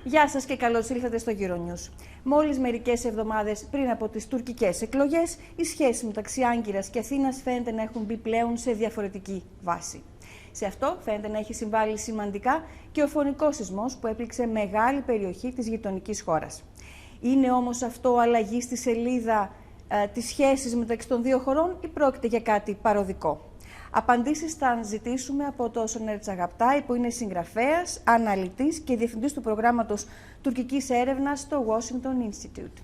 Γεια σας και καλώς ήλθατε στο euronews. Μόλις μερικές εβδομάδες πριν από τις τουρκικές εκλογές, οι σχέσεις μεταξύ Άγκυρας και Αθήνας φαίνεται να έχουν μπει πλέον σε διαφορετική βάση. Σε αυτό φαίνεται να έχει συμβάλει σημαντικά και ο φωνικός σεισμός που έπληξε μεγάλη περιοχή της γειτονικής χώρας. Είναι όμως αυτό αλλαγή στη σελίδα της σχέσης μεταξύ των δύο χωρών ή πρόκειται για κάτι παροδικό? Απαντήσεις θα ζητήσουμε από το Σονέρ Τσαγαπτάι, που είναι συγγραφέας, αναλυτής και διευθυντής του προγράμματος τουρκικής έρευνας στο Washington Institute.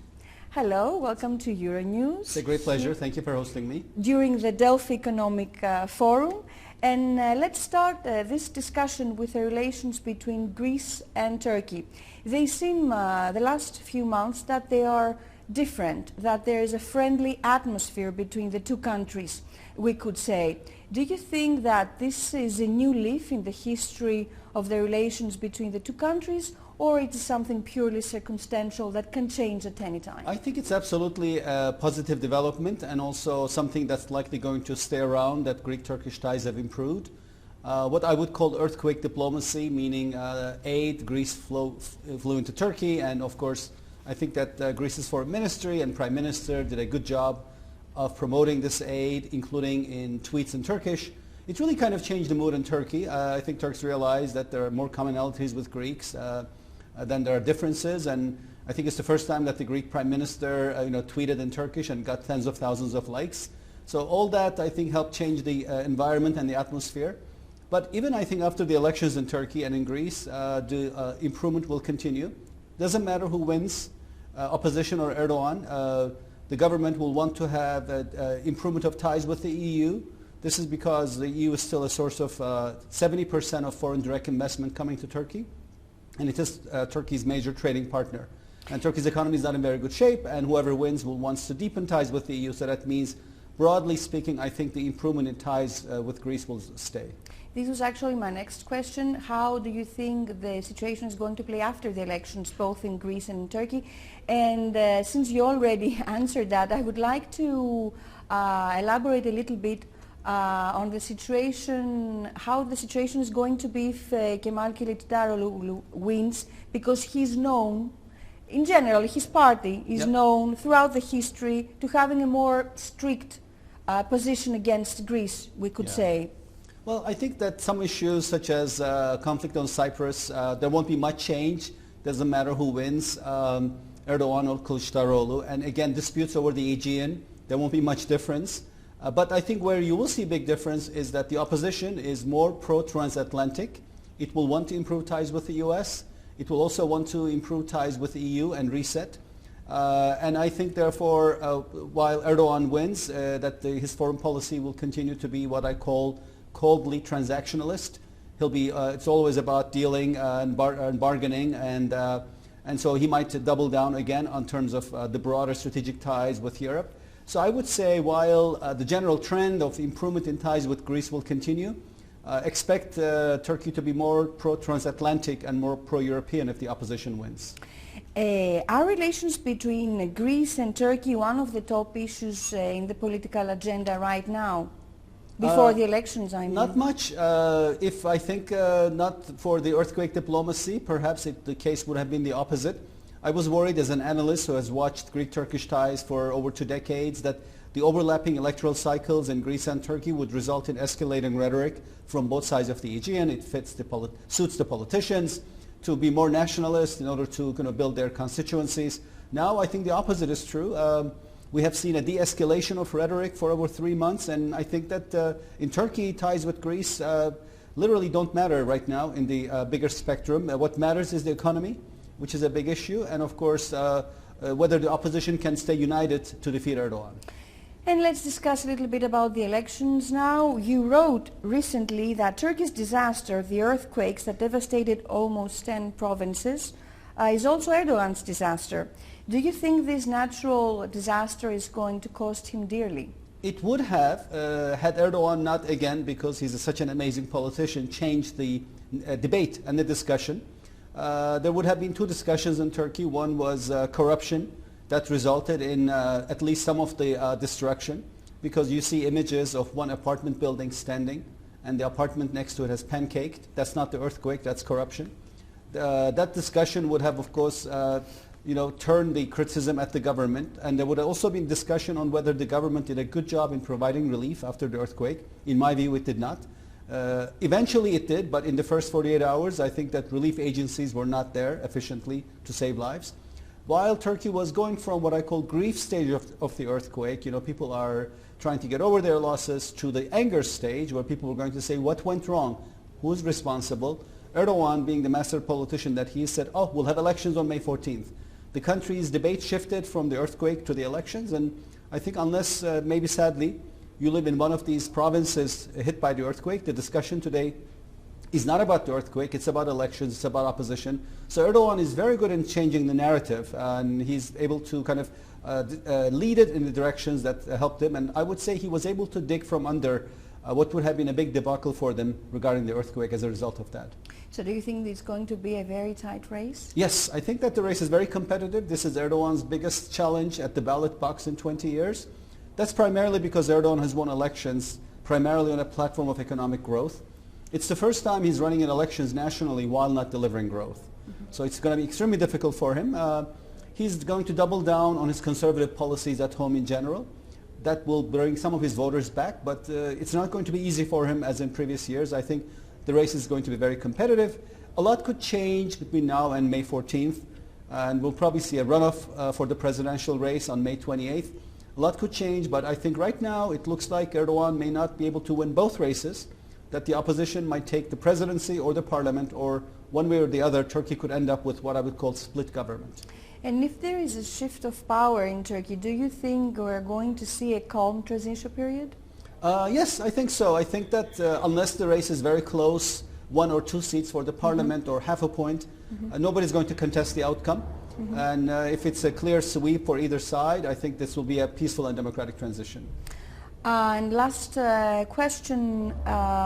Hello, welcome to euronews. It's a great pleasure. Thank you for hosting me. During the Delphi Economic Forum. And let's start this discussion with the relations between Greece and Turkey. They seem, the last few months, that they are different, that there is a friendly atmosphere between the two countries, we could say. Do you think that this is a new leaf in the history of the relations between the two countries, or it is something purely circumstantial that can change at any time? I think it's absolutely a positive development and also something that's likely going to stay around, that Greek-Turkish ties have improved. What I would call earthquake diplomacy, meaning aid, Greece flew into Turkey, and of course I think that Greece's foreign ministry and prime minister did a good job of promoting this aid, including in tweets in Turkish. It really kind of changed the mood in Turkey. I think Turks realized that there are more commonalities with Greeks than there are differences, and I think it's the first time that the Greek prime minister tweeted in Turkish and got tens of thousands of likes. So all that I think helped change the environment and the atmosphere. But even I think after the elections in Turkey and in Greece, the improvement will continue. Doesn't matter who wins, opposition or Erdogan. The government will want to have improvement of ties with the EU. This is because the EU is still a source of 70% of foreign direct investment coming to Turkey, and it is Turkey's major trading partner. And Turkey's economy is not in very good shape, and whoever wins will want to deepen ties with the EU, so that means, broadly speaking, I think the improvement in ties with Greece will stay. This was actually my next question. How do you think the situation is going to play after the elections, both in Greece and in Turkey? And since you already answered that, I would like to elaborate a little bit on the situation, how the situation is going to be if Kemal Kılıçdaroğlu wins, because he's known, in general, his party is known throughout the history to having a more strict position against Greece, we could say. Well, I think that some issues such as conflict on Cyprus, there won't be much change. Doesn't matter who wins, Erdogan or Kılıçdaroğlu. And again, disputes over the Aegean, there won't be much difference. But I think where you will see a big difference is that the opposition is more pro-transatlantic. It will want to improve ties with the US. It will also want to improve ties with the EU and reset. And I think therefore, while Erdogan wins, that his foreign policy will continue to be what I call coldly transactionalist. He'll be, it's always about dealing and bargaining, and so he might double down again on terms of the broader strategic ties with Europe. So I would say while the general trend of improvement in ties with Greece will continue, expect Turkey to be more pro-transatlantic and more pro-European if the opposition wins. Are relations between Greece and Turkey one of the top issues in the political agenda right now? Before the elections, I mean. Not much. If I think not for the earthquake diplomacy, perhaps the case would have been the opposite. I was worried as an analyst who has watched Greek-Turkish ties for over 2 decades that the overlapping electoral cycles in Greece and Turkey would result in escalating rhetoric from both sides of the Aegean. It suits the politicians to be more nationalist in order to build their constituencies. Now I think the opposite is true. We have seen a de-escalation of rhetoric for over 3 months, and I think that in Turkey, ties with Greece literally don't matter right now in the bigger spectrum. What matters is the economy, which is a big issue, and of course whether the opposition can stay united to defeat Erdogan. And let's discuss a little bit about the elections now. You wrote recently that Turkey's disaster, the earthquakes that devastated almost 10 provinces, is also Erdogan's disaster. Do you think this natural disaster is going to cost him dearly? It would have, had Erdogan not, again, because he's such an amazing politician, changed the debate and the discussion. There would have been 2 discussions in Turkey. One was corruption that resulted in at least some of the destruction, because you see images of one apartment building standing and the apartment next to it has pancaked. That's not the earthquake, that's corruption. that discussion would have, of course, turned the criticism at the government, and there would have also been discussion on whether the government did a good job in providing relief after the earthquake. In my view, it did not. Eventually it did, but in the first 48 hours, I think that relief agencies were not there efficiently to save lives. While Turkey was going from what I call grief stage of the earthquake, people are trying to get over their losses, to the anger stage where people were going to say, what went wrong? Who's responsible? Erdogan, being the master politician that he is, said, oh, we'll have elections on May 14th. The country's debate shifted from the earthquake to the elections, and I think unless, maybe sadly, you live in one of these provinces hit by the earthquake, the discussion today is not about the earthquake, it's about elections, it's about opposition. So Erdogan is very good in changing the narrative, and he's able to kind of lead it in the directions that helped him, and I would say he was able to dig from under what would have been a big debacle for them regarding the earthquake as a result of that. So do you think it's going to be a very tight race? Yes, I think that the race is very competitive. This is Erdogan's biggest challenge at the ballot box in 20 years. That's primarily because Erdogan has won elections primarily on a platform of economic growth. It's the first time he's running in elections nationally while not delivering growth. So it's going to be extremely difficult for him. He's going to double down on his conservative policies at home in general. That will bring some of his voters back, but it's not going to be easy for him as in previous years. I think the race is going to be very competitive. A lot could change between now and May 14th, and we'll probably see a runoff for the presidential race on May 28th. A lot could change, but I think right now it looks like Erdogan may not be able to win both races, that the opposition might take the presidency or the parliament, or one way or the other, Turkey could end up with what I would call split government. And if there is a shift of power in Turkey, do you think we're going to see a calm transition period? Yes, I think so. I think that unless the race is very close, 1 or 2 seats for the parliament or half a point, nobody's going to contest the outcome. And if it's a clear sweep for either side, I think this will be a peaceful and democratic transition. And last question,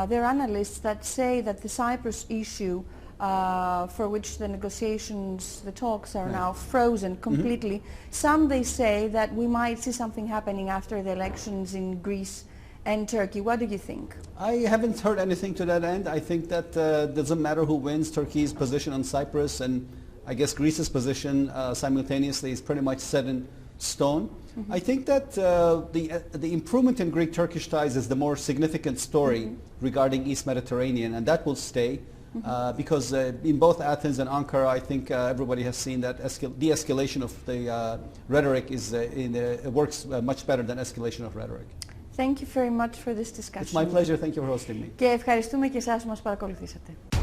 there are analysts that say that the Cyprus issue, for which the negotiations, the talks are now frozen completely. Some they say that we might see something happening after the elections in Greece and Turkey. What do you think? I haven't heard anything to that end. I think that doesn't matter who wins. Turkey's position on Cyprus and I guess Greece's position simultaneously is pretty much set in stone. I think that the improvement in Greek-Turkish ties is the more significant story regarding East Mediterranean, and that will stay. Because in both Athens and Ankara, I think everybody has seen that de-escalation of the rhetoric is works much better than escalation of rhetoric. Thank you very much for this discussion. It's my pleasure. Thank you for hosting me. Και ευχαριστούμε και εσάς που μας παρακολουθήσατε.